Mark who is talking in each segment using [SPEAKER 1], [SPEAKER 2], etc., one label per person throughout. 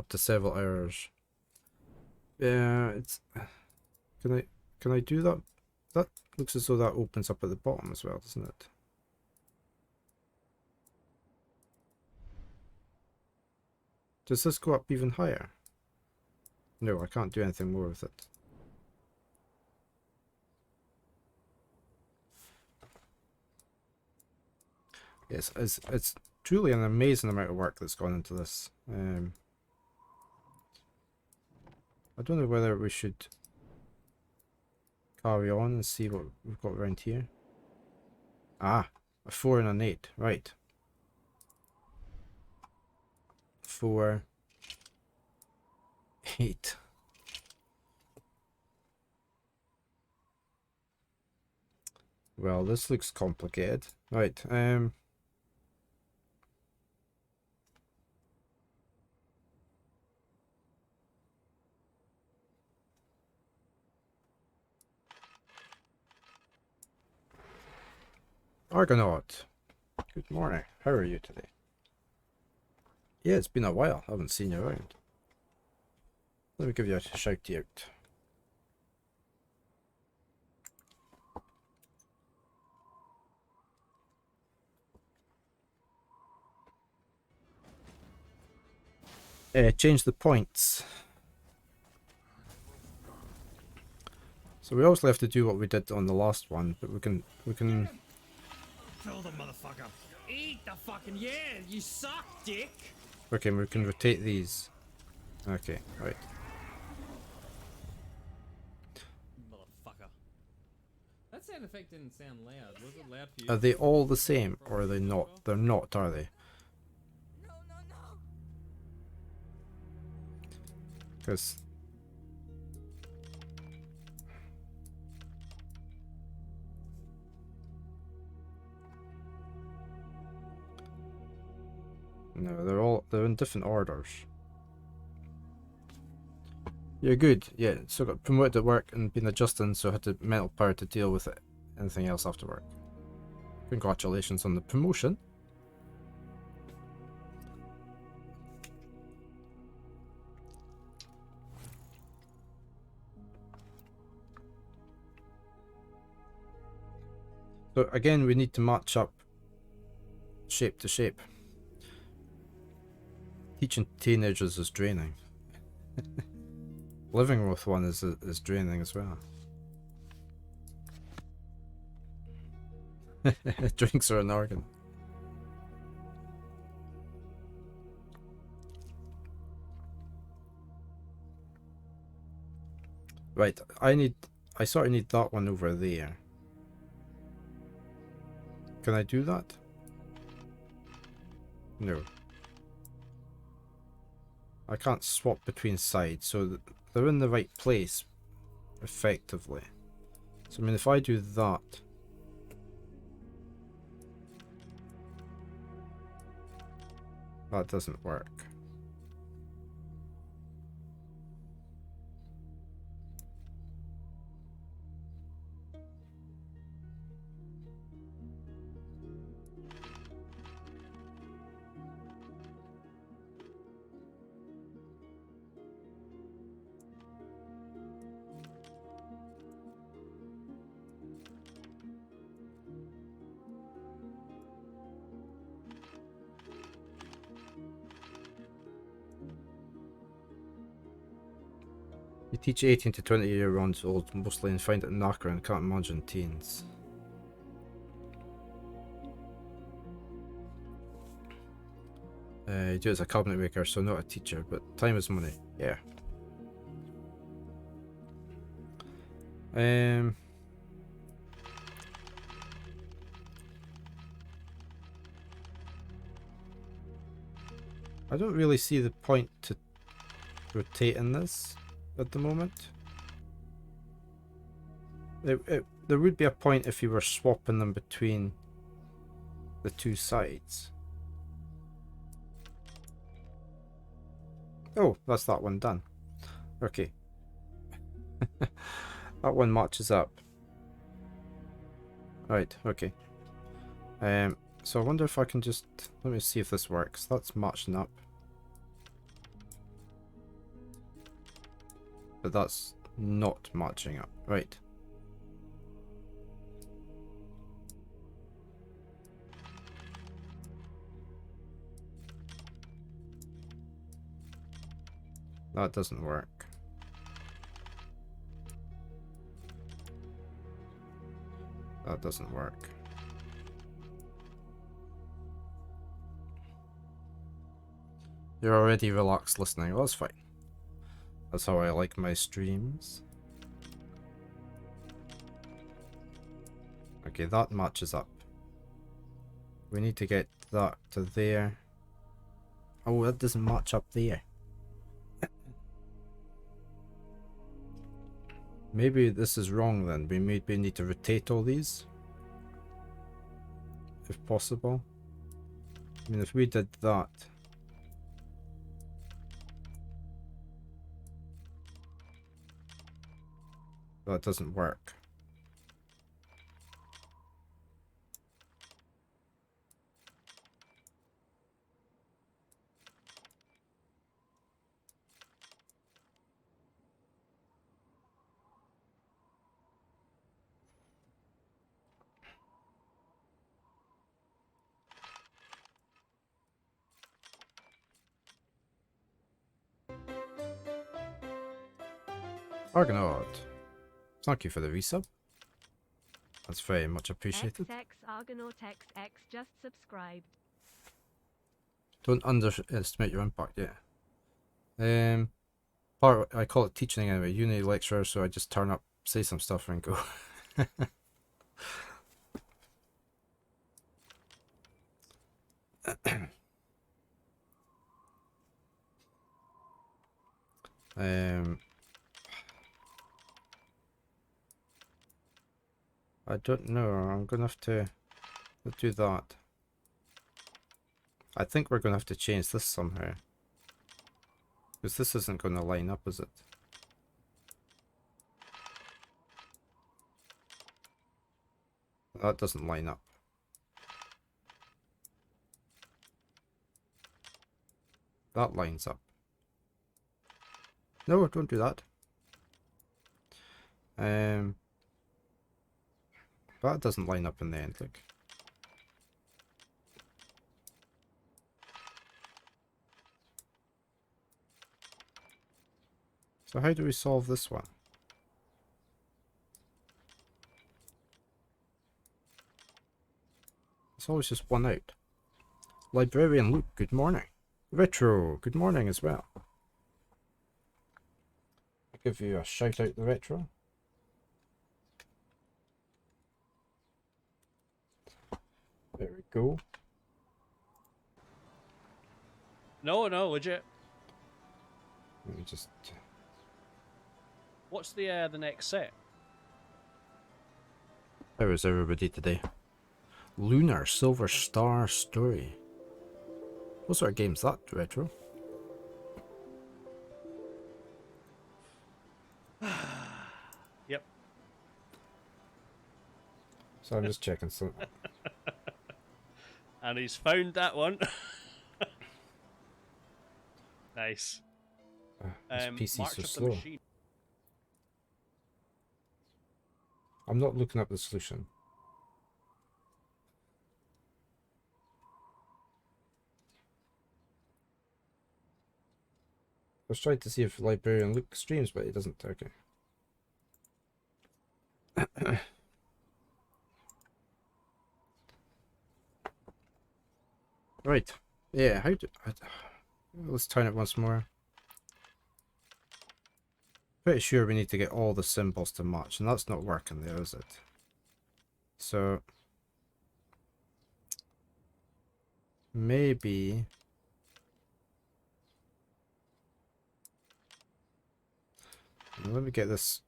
[SPEAKER 1] up to several errors. Yeah, it's... Can I do that? That looks as though that opens up at the bottom as well, doesn't it? Does this go up even higher? No, I can't do anything more with it. Yes, it's truly an amazing amount of work that's gone into this. I don't know whether we should carry on and see what we've got around here. Ah, a 4 and an 8, right. 4, 8. Well, this looks complicated. Right, Argonaut. Good morning. How are you today? Yeah, it's been a while. I haven't seen you around. Let me give you a shout out. Change the points. So we obviously have to do what we did on the last one, but we can
[SPEAKER 2] Kill the motherfucker. Eat the fucking you suck, dick.
[SPEAKER 1] okay, we can rotate these. Okay, right.
[SPEAKER 2] Motherfucker. That sound effect didn't sound loud. Was it loud for you?
[SPEAKER 1] Are they all the same or are they not? They're not, are they?
[SPEAKER 3] No.
[SPEAKER 1] Because no, they're in different orders. You're good. Yeah, so got promoted at work and been adjusting, so I had the mental power to deal with it. Anything else after work. Congratulations on the promotion. So again, we need to match up shape to shape. Teaching teenagers is draining. Living with one is draining as well. Drinks are an organ. Right, I sort of need that one over there. Can I do that? No. I can't swap between sides, so they're in the right place, effectively. So I mean, if I do that, that doesn't work. You teach 18 to 20-year-olds mostly and find it knackering and can't imagine teens. You do it as a cabinet maker, so not a teacher, but time is money. Yeah. I don't really see the point to rotating this at the moment. There would be a point if you were swapping them between the two sides. Oh, that's that one done. Okay. That one matches up. Right, okay. So I wonder if I can just... Let me see if this works. That's matching up. but that's not matching up. Right. That doesn't work. That doesn't work. You're already relaxed listening. Well, that's fine. That's how I like my streams. Okay, that matches up. We need to get that to there. Oh, that doesn't match up there. Maybe this is wrong then. We maybe need to rotate all these. If possible. I mean, if we did that. That doesn't work. Argonaut. Thank you for the resub. That's very much appreciated.
[SPEAKER 3] XX Argonaut XX just subscribed.
[SPEAKER 1] Don't underestimate your impact, yeah. I call it teaching anyway, uni lecturer, so I just turn up, say some stuff and go. I don't know, I'm gonna have to do that. I think we're gonna have to change this somehow. Because this isn't gonna line up, is it? That doesn't line up. That lines up. No, don't do that. That doesn't line up in the end, look. So how do we solve this one? It's always just one out. Librarian Luke, good morning. Retro, good morning as well. I'll give you a shout out, the Retro. There we go.
[SPEAKER 4] No, legit.
[SPEAKER 1] Let me just...
[SPEAKER 4] What's the next set?
[SPEAKER 1] How is everybody today? Lunar Silver Star Story. What sort of game's that, Retro?
[SPEAKER 4] Yep.
[SPEAKER 1] So I'm just checking some.
[SPEAKER 4] And he's found that one. Nice.
[SPEAKER 1] This PC's
[SPEAKER 4] March
[SPEAKER 1] so
[SPEAKER 4] of the
[SPEAKER 1] slow.
[SPEAKER 4] Machine.
[SPEAKER 1] I'm not looking up the solution. I was trying to see if Librarian Luke streams, but he doesn't. Okay. Right. Yeah, how do... let's turn it once more. Pretty sure we need to get all the symbols to match, and that's not working there, is it? So... maybe... let me get this...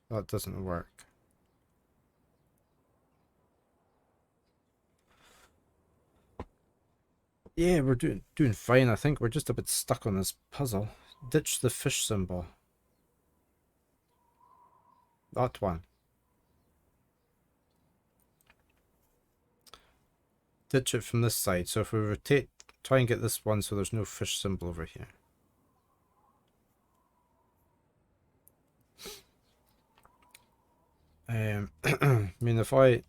[SPEAKER 1] that doesn't work. Yeah, we're doing fine, I think. We're just a bit stuck on this puzzle. Ditch the fish symbol. That one. Ditch it from this side. So if we rotate, try and get this one so there's no fish symbol over here. I mean, if I...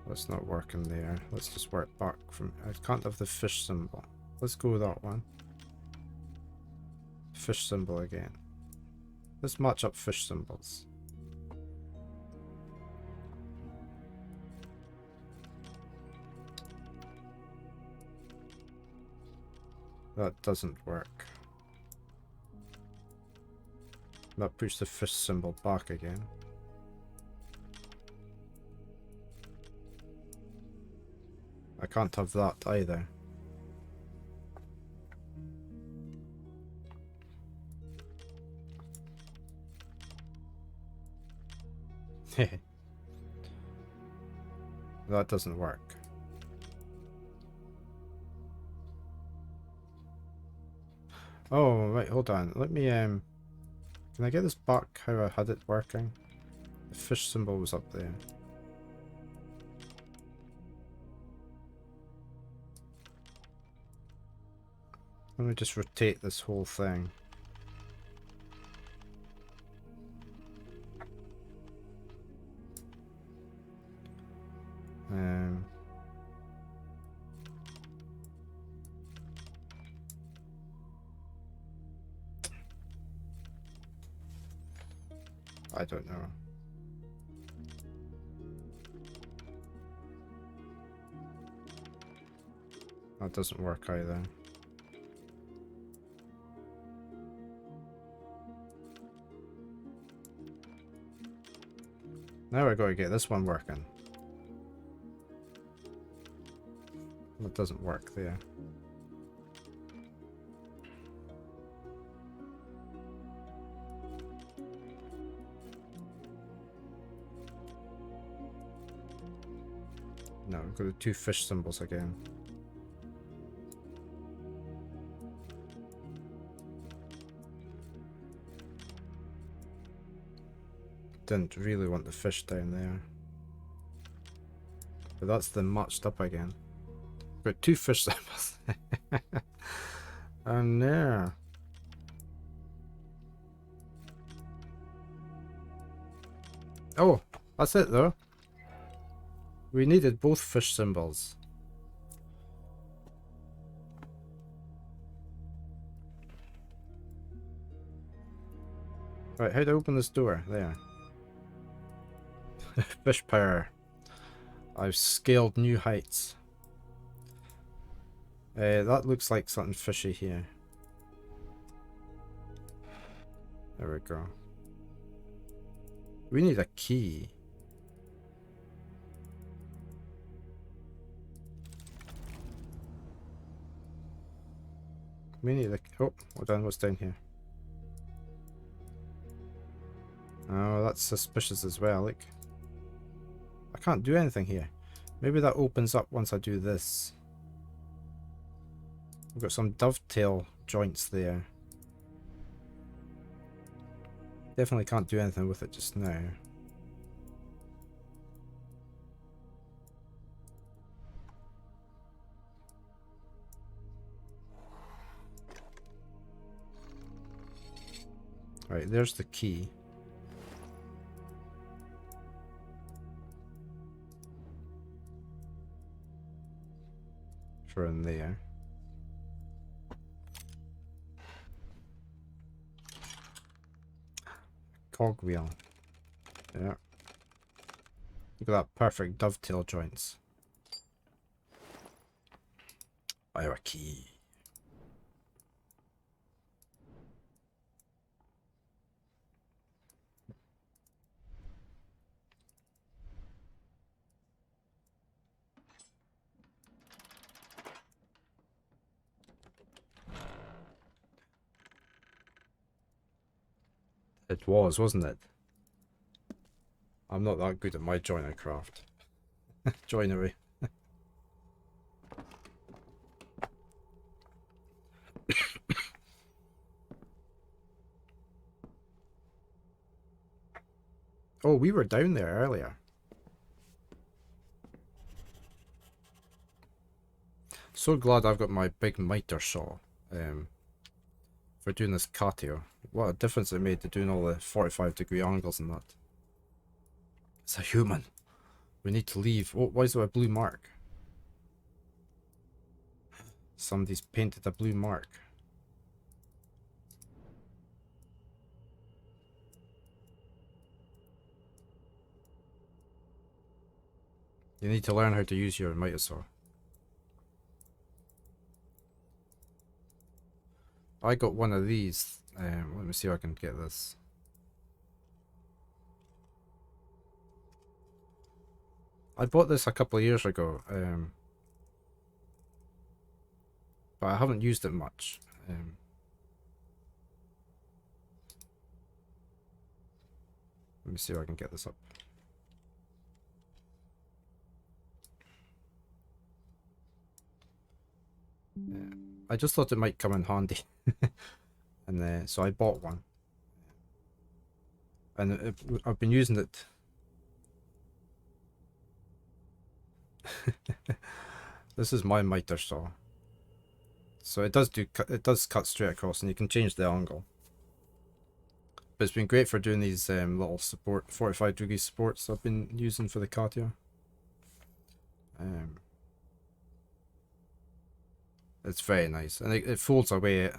[SPEAKER 1] That's not working there. Let's just work back from... I can't have the fish symbol. Let's go with that one. Fish symbol again. Let's match up fish symbols. That doesn't work. That puts the fish symbol back again. I can't have that either. That doesn't work. Oh, right, hold on. Let me, can I get this back how I had it working? The fish symbol was up there. Let me just rotate this whole thing. I don't know. That doesn't work either. Now I gotta get this one working. That doesn't work there. No, we've got the two fish symbols again. Didn't really want the fish down there. But that's the matched up again. Got two fish symbols. Oh no. Oh, that's it though. We needed both fish symbols. Right, how to open this door? There. Fish power. I've scaled new heights. That looks like something fishy here. There we go. We need a key. We need a... Oh, hold on, what's down here? Oh, that's suspicious as well, look. I can't do anything here. Maybe that opens up once I do this. We've got some dovetail joints there. Definitely can't do anything with it just now. Right, there's the key. For in there. Cogwheel. Yeah. Look at that perfect dovetail joints. Our key. It was, wasn't it? I'm not that good at my joiner craft. Joinery. Oh, we were down there earlier. so glad I've got my big miter saw for doing this catio. What a difference it made to doing all the 45-degree angles and that. It's a human. We need to leave. Oh, why is there a blue mark? Somebody's painted a blue mark. You need to learn how to use your miter saw. I got one of these. Let me see if I can get this. I bought this a couple of years ago, but I haven't used it much. Let me see if I can get this up. I just thought it might come in handy, and so I bought one, and I've been using it. This is my miter saw, so it does cut straight across, and you can change the angle. But it's been great for doing these little 45-degree supports I've been using for the catio. It's very nice, and it folds away.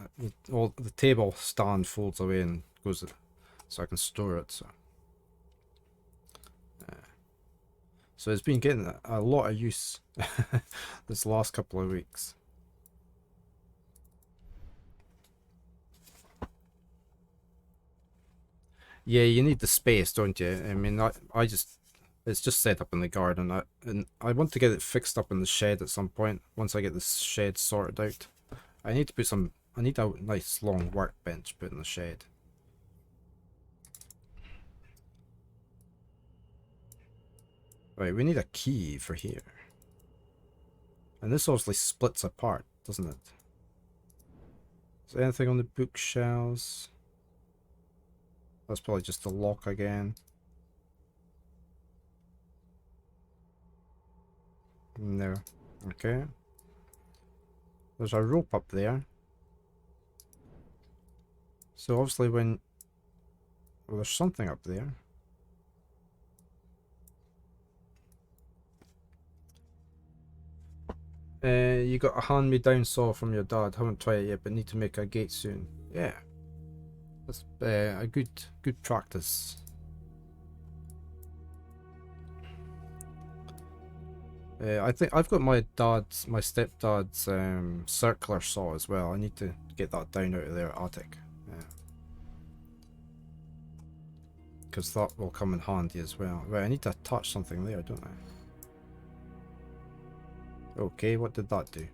[SPEAKER 1] All the table stand folds away and goes, so I can store it. So it's been getting a lot of use this last couple of weeks. Yeah, you need the space, don't you? I mean, it's just set up in the garden, and I want to get it fixed up in the shed at some point. Once I get this shed sorted out, I need a nice long workbench put in the shed. Right, we need a key for here. And this obviously splits apart, doesn't it? Is there anything on the bookshelves? That's probably just the lock again. No. Okay. There's a rope up there. So obviously when... Well, there's something up there. You got a hand-me-down saw from your dad. Haven't tried it yet, but need to make a gate soon. Yeah. That's a good practice. I think I've got my stepdad's circular saw as well. I need to get that down out of their attic. Because that will come in handy as well. Right, I need to attach something there, don't I? Okay, what did that do?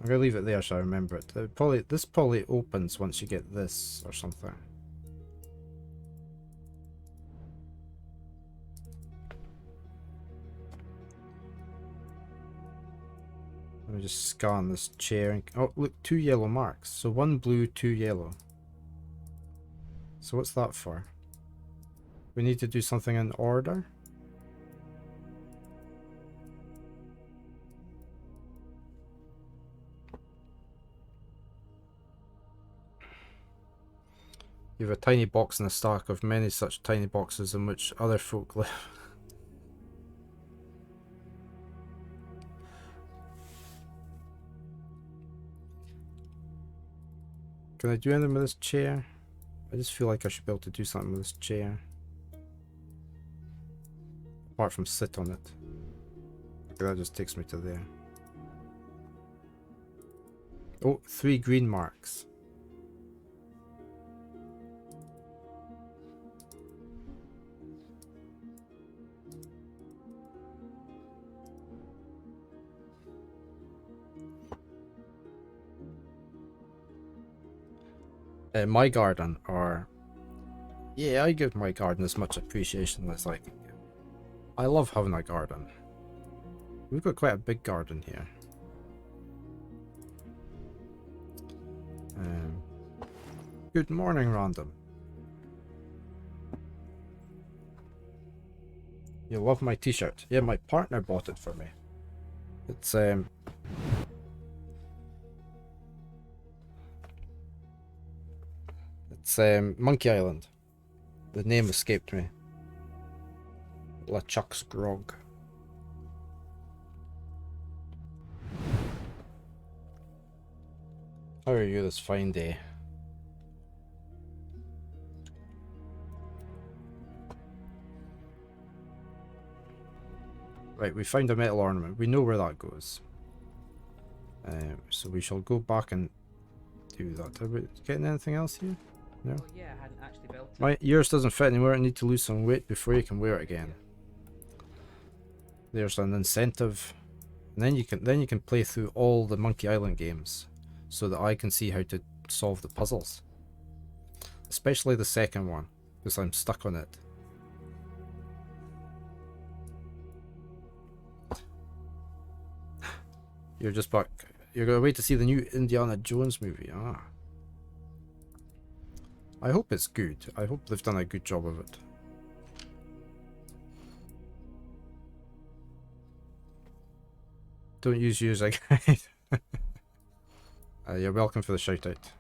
[SPEAKER 1] I'm gonna leave it there so I remember it. This probably opens once you get this or something. Let me just scan this chair and, oh look, 2 yellow marks. So 1 blue, 2 yellow. So what's that for? We need to do something in order? You have a tiny box in a stack of many such tiny boxes in which other folk live. Can I do anything with this chair? I just feel like I should be able to do something with this chair. Apart from sit on it. Okay, that just takes me to there. Oh, 3 green marks. My garden, or... Yeah, I give my garden as much appreciation as I can give. I love having a garden. We've got quite a big garden here. Um, Good morning, random. You love my t-shirt. Yeah, my partner bought it for me. It's Monkey Island. The name escaped me. LeChuck's Grog. How are you this fine day? Right, we found a metal ornament. We know where that goes. So we shall go back and do that. Are we getting anything else here? No.
[SPEAKER 5] Oh yeah, I hadn't actually built it.
[SPEAKER 1] My ears doesn't fit anymore. I need to lose some weight before you can wear it again. There's an incentive. And then you can play through all the Monkey Island games so that I can see how to solve the puzzles. Especially the second one, because I'm stuck on it. You're just back. You're going to wait to see the new Indiana Jones movie. Ah. I hope it's good. I hope they've done a good job of it. Don't use you as a guide. You're welcome for the shout out.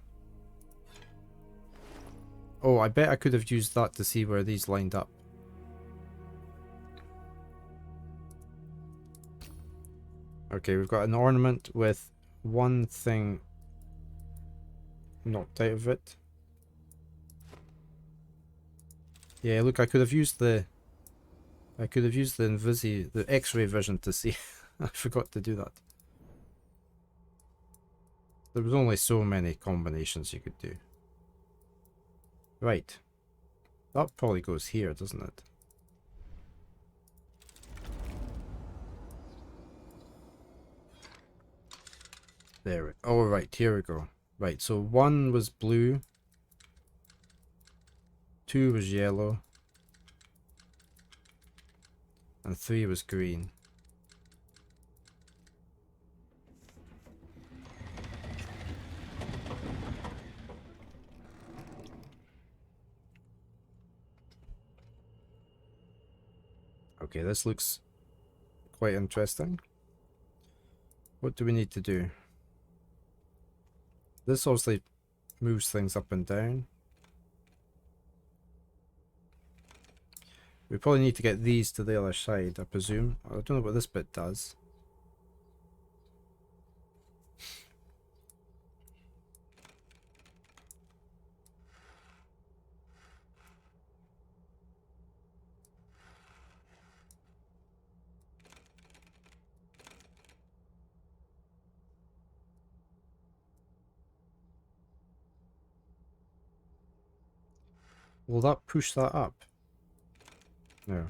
[SPEAKER 1] Oh, I bet I could have used that to see where these lined up. Okay, we've got an ornament with one thing knocked out of it. Yeah, look, I could have used the the X-ray vision to see. I forgot to do that. There was only so many combinations you could do. Right. That probably goes here, doesn't it? There. Oh, right. Here we go. Right. So 1 was blue. 2 was yellow. And 3 was green. Okay, this looks quite interesting. What do we need to do? This obviously moves things up and down. We probably need to get these to the other side, I presume. I don't know what this bit does. Will that push that up? No.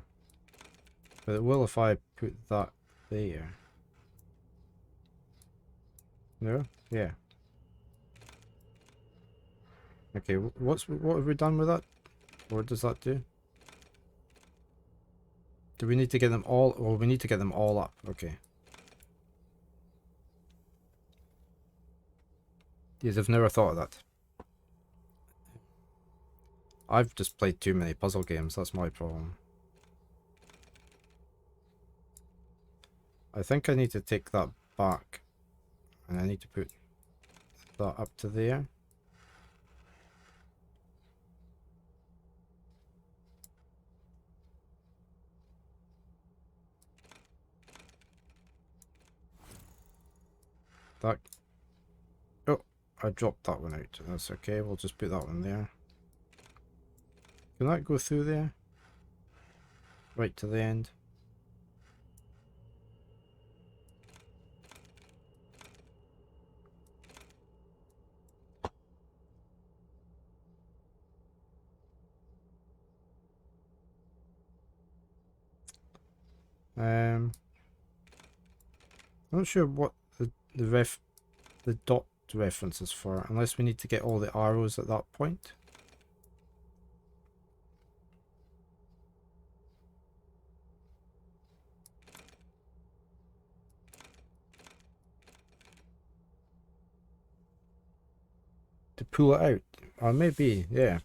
[SPEAKER 1] But it will if I put that there. No? Yeah. Okay, what have we done with that? What does that do? Do we need to get them all? Well, we need to get them all up. Okay. Yes, I've never thought of that. I've just played too many puzzle games. That's my problem. I think I need to take that back. And I need to put that up to there. That... Oh, I dropped that one out. That's okay. We'll just put that one there. Can that go through there? Right to the end. I'm not sure what the dot reference is for, unless we need to get all the arrows at that point. to pull it out. Or maybe, yeah.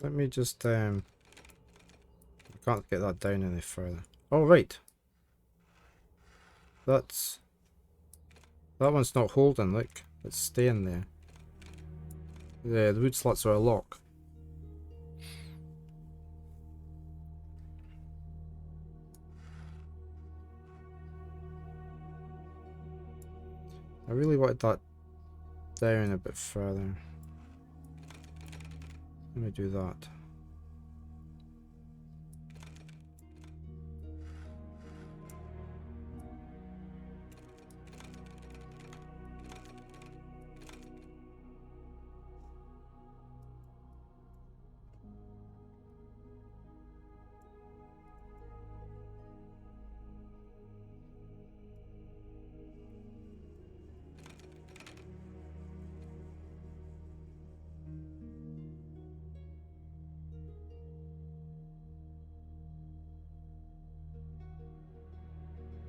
[SPEAKER 1] Let me just, I can't get that down any further. Oh, right. That one's not holding, look. It's staying there. Yeah, the wood slats are a lock. I really wanted that down a bit further. Let me do that.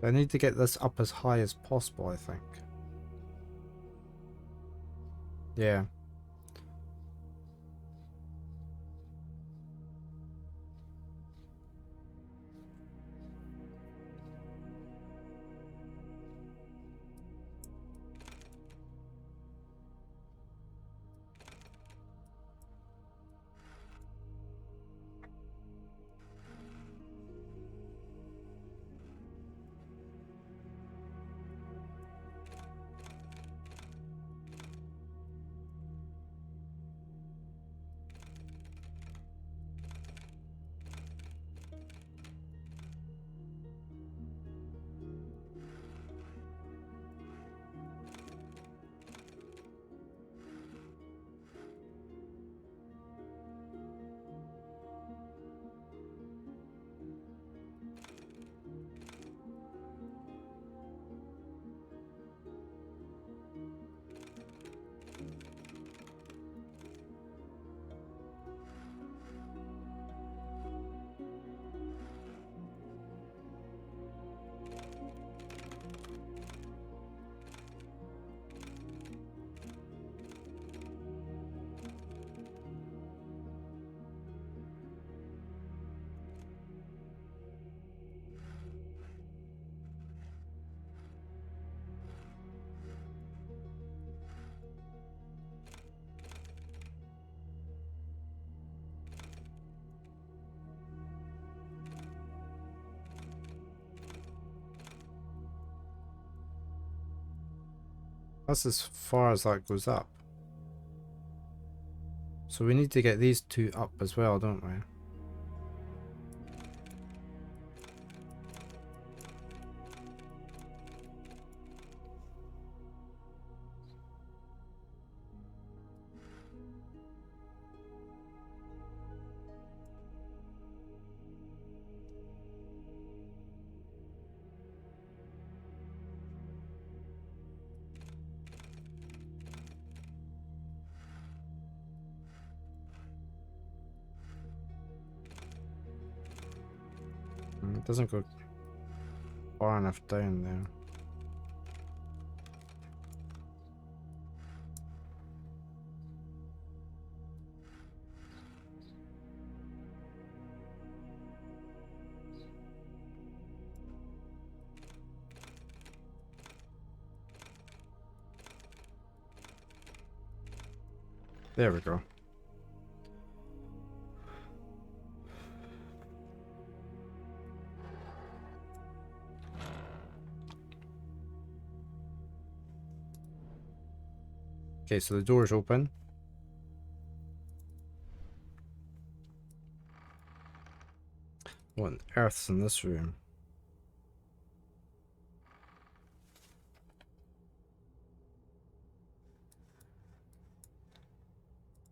[SPEAKER 1] I need to get this up as high as possible, I think. Yeah. That's as far as that goes up. So we need to get these two up as well, don't we? It doesn't go far enough down there. There we go. Okay, so the door's open. What on earth's in this room?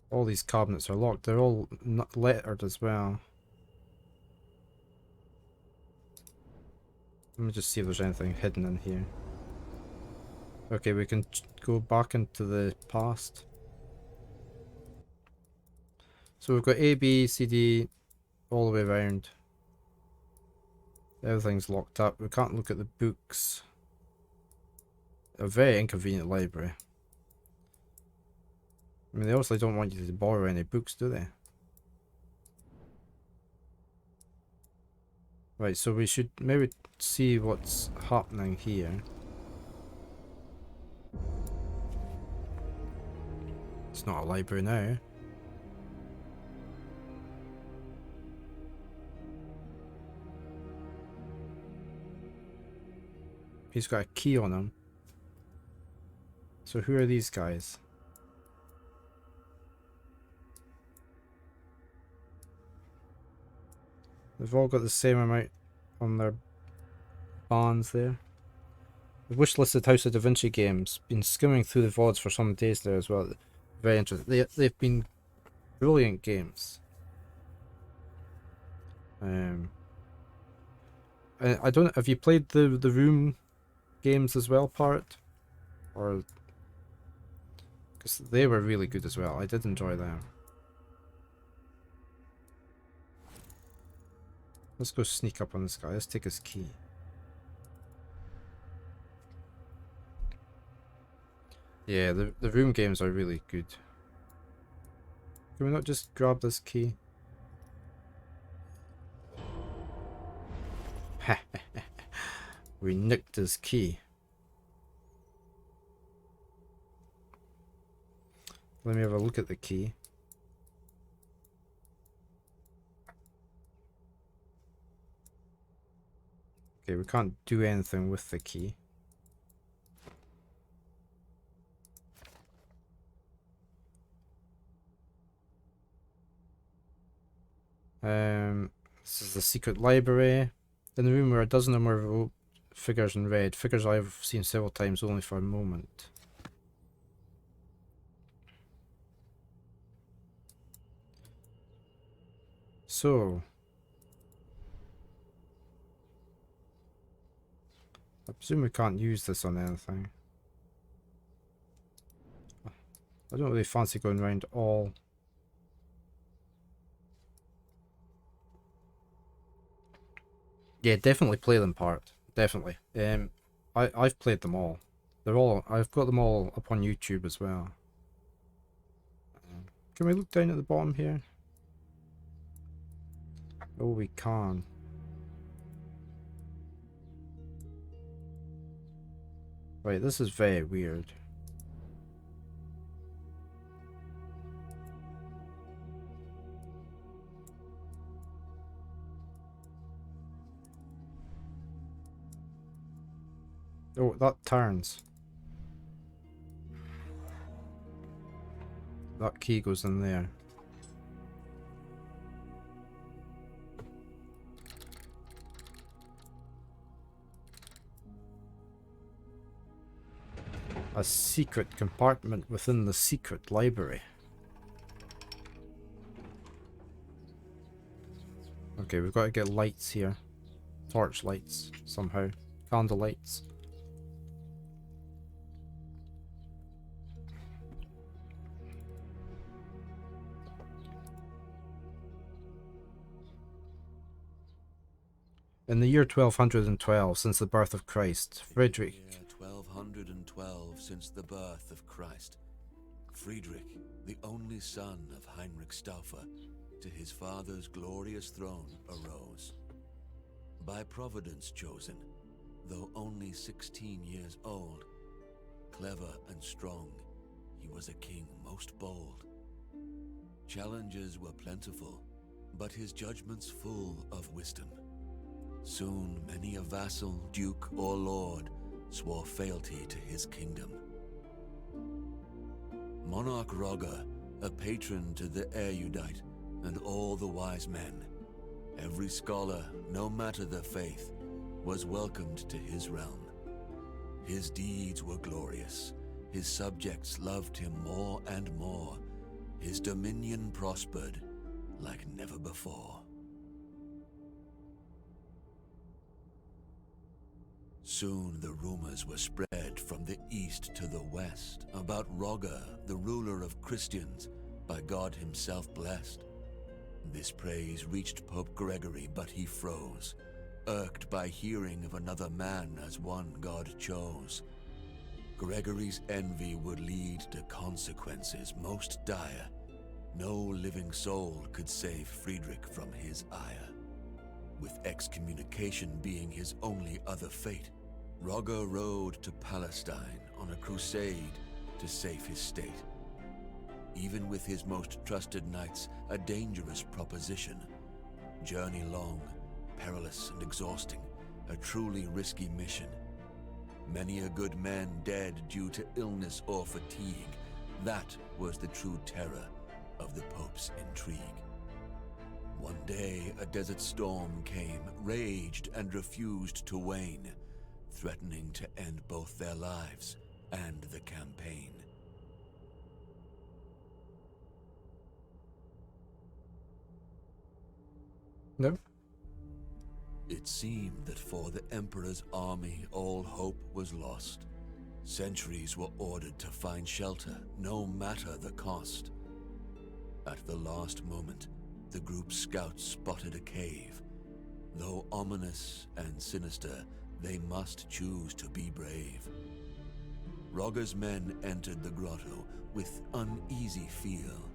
[SPEAKER 1] All these cabinets are locked. They're all lettered as well. Let me just see if there's anything hidden in here. Okay, we can go back into the past. So we've got A, B, C, D all the way around. Everything's locked up. We can't look at the books. A very inconvenient library. I mean, they obviously don't want you to borrow any books, do they? Right, so we should maybe see what's happening here. It's not a library now. He's got a key on him. So who are these guys? They've all got the same amount on their bonds there. The wishlisted House of Da Vinci games. Been skimming through the VODs for some days there as well. Very interesting. They've been brilliant games. I don't. Have you played the Room games as well, part? Or because they were really good as well. I did enjoy them. Let's go sneak up on this guy. Let's take his key. Yeah, the Room games are really good. Can we not just grab this key? We nicked his key. Let me have a look at the key. Okay, we can't do anything with the key. This is the secret library. In the room where a dozen or more vote figures in red. Figures I've seen several times only for a moment. So, I presume we can't use this on anything. I don't really fancy going around all. Yeah, definitely play them, part. Definitely. I've played them all. I've got them all up on YouTube as well. Can we look down at the bottom here? Oh, we can. Right, this is very weird. Oh, that turns. That key goes in there. A secret compartment within the secret library. Okay, we've got to get lights here. Torch lights, somehow. Candle lights. In the year 1212, since the birth of Christ, Frederick...
[SPEAKER 5] Year 1212 since the birth of Christ, Friedrich, the only son of Heinrich Stauffer, to his father's glorious throne arose. By Providence chosen, though only 16 years old, clever and strong, he was a king most bold. Challenges were plentiful, but his judgments full of wisdom. Soon many a vassal, duke, or lord swore fealty to his kingdom. Monarch Roger, a patron to the erudite and all the wise men, every scholar, no matter their faith, was welcomed to his realm. His deeds were glorious, his subjects loved him more and more, his dominion prospered like never before. Soon the rumors were spread from the east to the west about Roger, the ruler of Christians, by God himself blessed. This praise reached Pope Gregory, but he froze, irked by hearing of another man as one God chose. Gregory's envy would lead to consequences most dire. No living soul could save Friedrich from his ire. With excommunication being his only other fate, Roger rode to Palestine on a crusade to save his state. Even with his most trusted knights, a dangerous proposition. Journey long, perilous and exhausting, a truly risky mission. Many a good man dead due to illness or fatigue. That was the true terror of the Pope's intrigue. One day a desert storm came, raged and refused to wane, threatening to end both their lives and the campaign.
[SPEAKER 1] No?
[SPEAKER 5] It seemed that for the Emperor's army all hope was lost. Sentries were ordered to find shelter, no matter the cost. At the last moment, the group's scouts spotted a cave. Though ominous and sinister, they must choose to be brave. Roger's men entered the grotto with uneasy feel,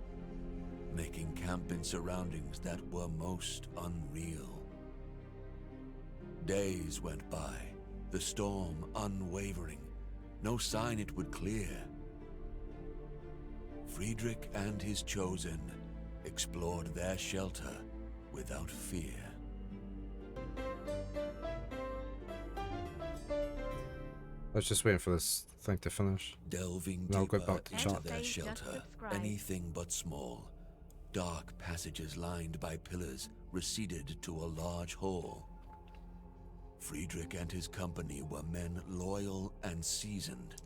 [SPEAKER 5] making camp in surroundings that were most unreal. Days went by, the storm unwavering, no sign it would clear. Friedrich and his chosen explored their shelter without fear.
[SPEAKER 1] I was just waiting for this thing to finish.
[SPEAKER 5] Delving
[SPEAKER 1] And I'll go
[SPEAKER 5] deeper
[SPEAKER 1] back to
[SPEAKER 5] into
[SPEAKER 1] chat.
[SPEAKER 5] their
[SPEAKER 3] Just
[SPEAKER 5] shelter,
[SPEAKER 3] subscribe.
[SPEAKER 5] anything but small. Dark passages lined by pillars receded to a large hall. Friedrich and his company were men loyal and seasoned,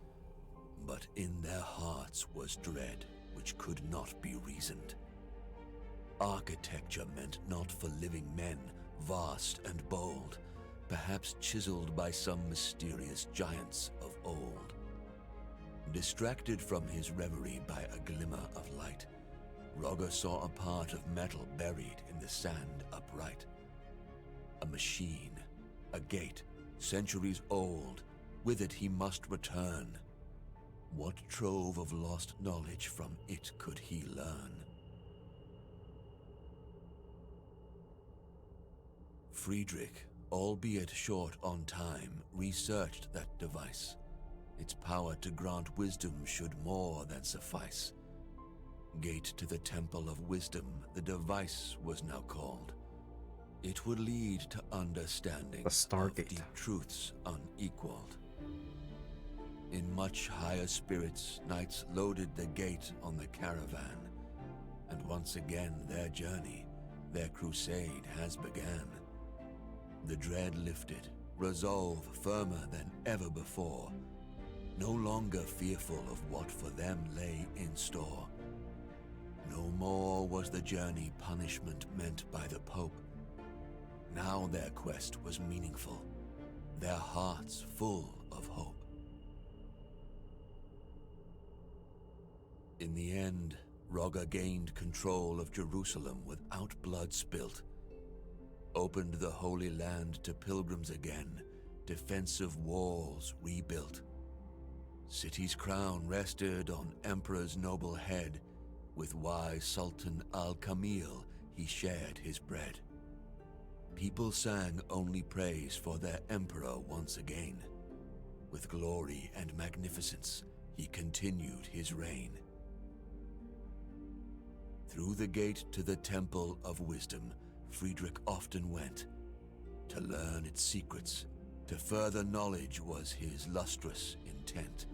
[SPEAKER 5] but in their hearts was dread which could not be reasoned. Architecture meant not for living men, vast and bold, perhaps chiseled by some mysterious giants of old. Distracted from his reverie by a glimmer of light, Roger saw a part of metal buried in the sand upright. A machine, a gate, centuries old, with it he must return. What trove of lost knowledge from it could he learn? Friedrich, albeit short on time, researched that device. Its power to grant wisdom should more than suffice. Gate to the Temple of Wisdom, the device was now called. It would lead to understanding
[SPEAKER 1] The
[SPEAKER 5] of
[SPEAKER 1] Stargate.
[SPEAKER 5] deep truths unequaled. In much higher spirits, knights loaded the gate on the caravan, and once again their journey, their crusade has began. The dread lifted, resolve firmer than ever before, no longer fearful of what for them lay in store. No more was the journey punishment meant by the Pope. Now their quest was meaningful, their hearts full of hope. In the end, Roger gained control of Jerusalem without blood spilt, opened the Holy Land to pilgrims again, defensive walls rebuilt. City's crown rested on Emperor's noble head, with wise Sultan Al-Kamil he shared his bread. People sang only praise for their emperor once again. With glory and magnificence, he continued his reign. Through the gate to the Temple of Wisdom, Friedrich often went. To learn its secrets, to further knowledge was his lustrous intent.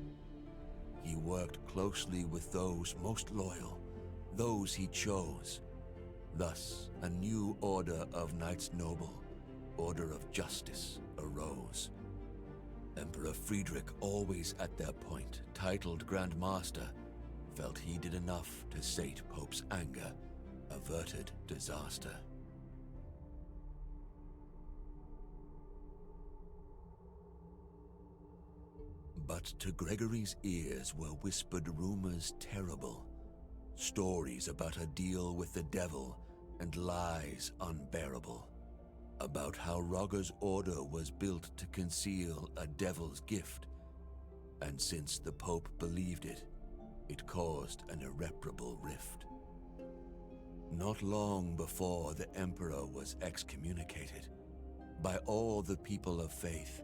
[SPEAKER 5] He worked closely with those most loyal, those he chose. Thus, a new order of Knights Noble, order of justice, arose. Emperor Friedrich, always at their point, titled Grand Master, felt he did enough to sate Pope's anger, averted disaster. But But to Gregory's ears were whispered rumors terrible, stories about a deal with the devil and lies unbearable, about how Rogger's order was built to conceal a devil's gift, and since the Pope believed it, it caused an irreparable rift. Not long before the Emperor was excommunicated, by all the people of faith,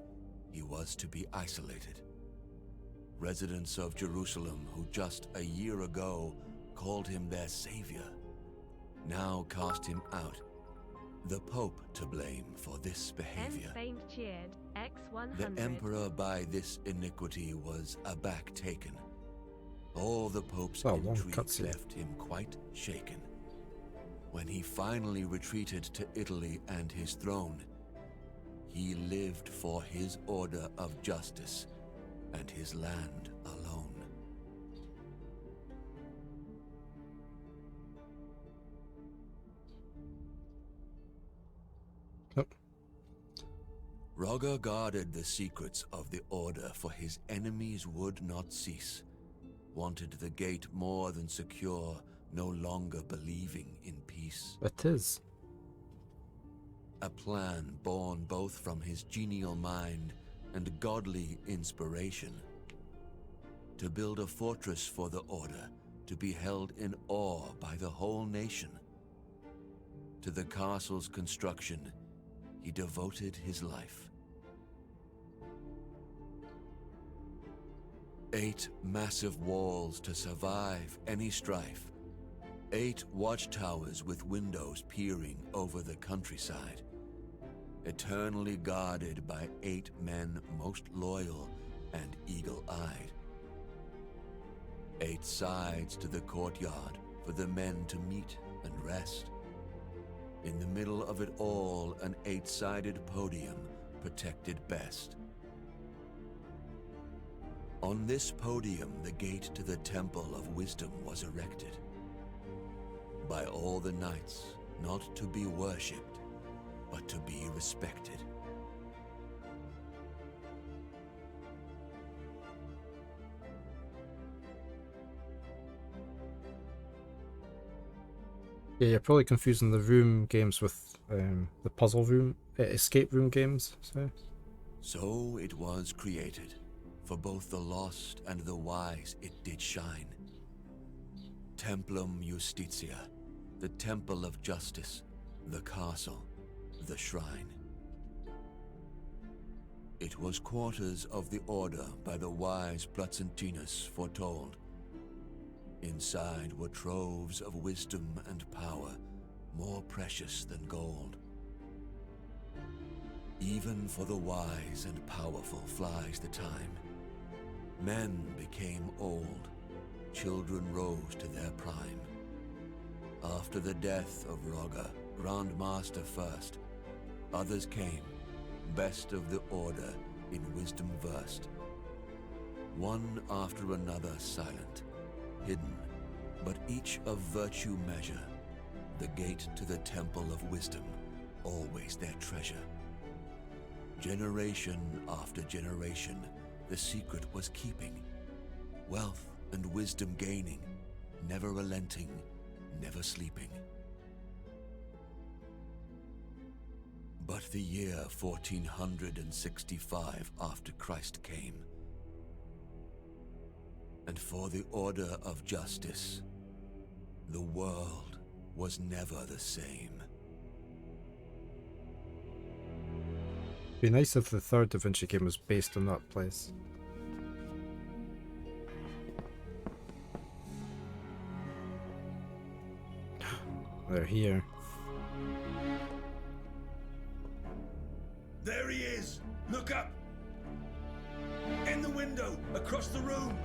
[SPEAKER 5] he was to be isolated. Residents of Jerusalem who just a year ago called him their savior, now cast him out, the Pope to blame for this behavior.
[SPEAKER 3] Famed cheered, X100.
[SPEAKER 5] The Emperor by this iniquity was aback taken. All the Pope's intrigue left him quite shaken. When he finally retreated to Italy and his throne, he lived for his order of justice and his land alone. Rogger guarded the secrets of the order, for his enemies would not cease. Wanted the gate more than secure, no longer believing in peace.
[SPEAKER 1] It is.
[SPEAKER 5] A plan born both from his genial mind and godly inspiration. To build a fortress for the order, to be held in awe by the whole nation. To the castle's construction, he devoted his life. 8 massive walls to survive any strife. 8 watchtowers with windows peering over the countryside. Eternally guarded by 8 men most loyal and eagle-eyed. 8 sides to the courtyard for the men to meet and rest. In the middle of it all, an 8-sided podium protected best. On this podium, the gate to the Temple of Wisdom was erected. By all the knights, not to be worshipped, but to be respected.
[SPEAKER 1] Yeah, you're probably confusing the room games with the puzzle room, escape room games.
[SPEAKER 5] So it was created. For both the lost and the wise it did shine. Templum Justitia, the temple of justice, the castle, the shrine. It was quarters of the order by the wise Placentinus foretold. Inside were troves of wisdom and power, more precious than gold. Even for the wise and powerful flies the time. Men became old, children rose to their prime. After the death of Rogger, Grand Master first, others came, best of the order, in wisdom versed. One after another silent, hidden, but each of virtue measure, the gate to the temple of wisdom, always their treasure. Generation after generation, the secret was keeping, wealth and wisdom gaining, never relenting, never sleeping. But the year 1465 after Christ came, and for the order of justice, the world was never the same.
[SPEAKER 1] Be nice if the third Da Vinci game was based on that place. They're here.
[SPEAKER 6] There he is! Look up! In the window, across the room!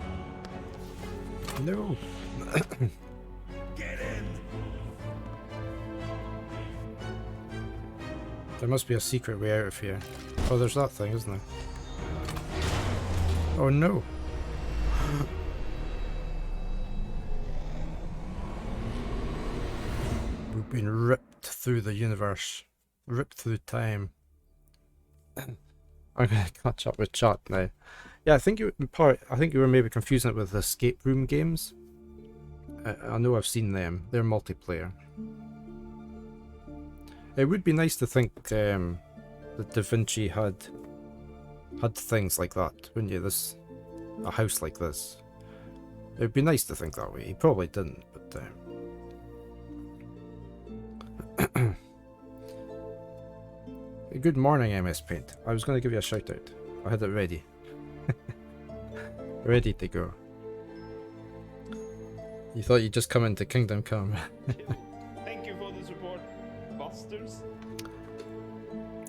[SPEAKER 1] No!
[SPEAKER 6] Get in!
[SPEAKER 1] There must be a secret way out of here. Oh, there's that thing, isn't there? Oh no! We've been ripped through the universe. Ripped through time. I'm gonna catch up with chat now. Yeah, I think you in part. I think you were maybe confusing it with the escape room games. I know I've seen them. They're multiplayer. It would be nice to think that Da Vinci had things like that, wouldn't you? A house like this. It would be nice to think that way. He probably didn't, but. Good morning, MS Paint. I was going to give you a shout out. I had it ready. Ready to go. You thought you'd just come into Kingdom Come.
[SPEAKER 7] Thank you for the support, Busters.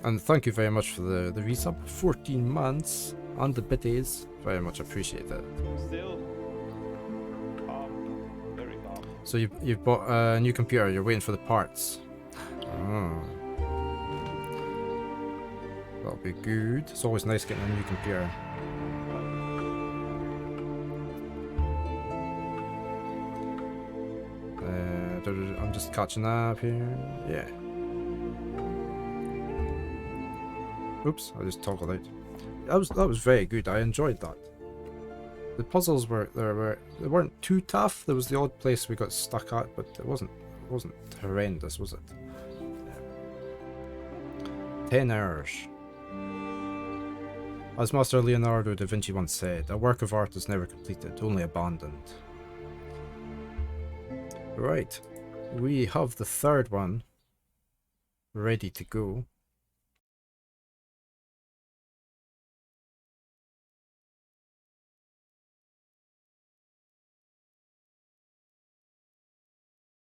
[SPEAKER 1] And thank you very much for the resub. 14 months and the biddies. Very much appreciate that.
[SPEAKER 7] Still, very calm.
[SPEAKER 1] So you've bought a new computer. You're waiting for the parts. Oh. That'll be good. It's always nice getting a new computer. I'm just catching up here. Yeah. Oops, I just toggled out. That was very good. I enjoyed that. The puzzles they weren't too tough. There was the odd place we got stuck at, but it wasn't horrendous, was it? 10 hours. As Master Leonardo da Vinci once said, a work of art is never completed, only abandoned. Right, we have the third one ready to go.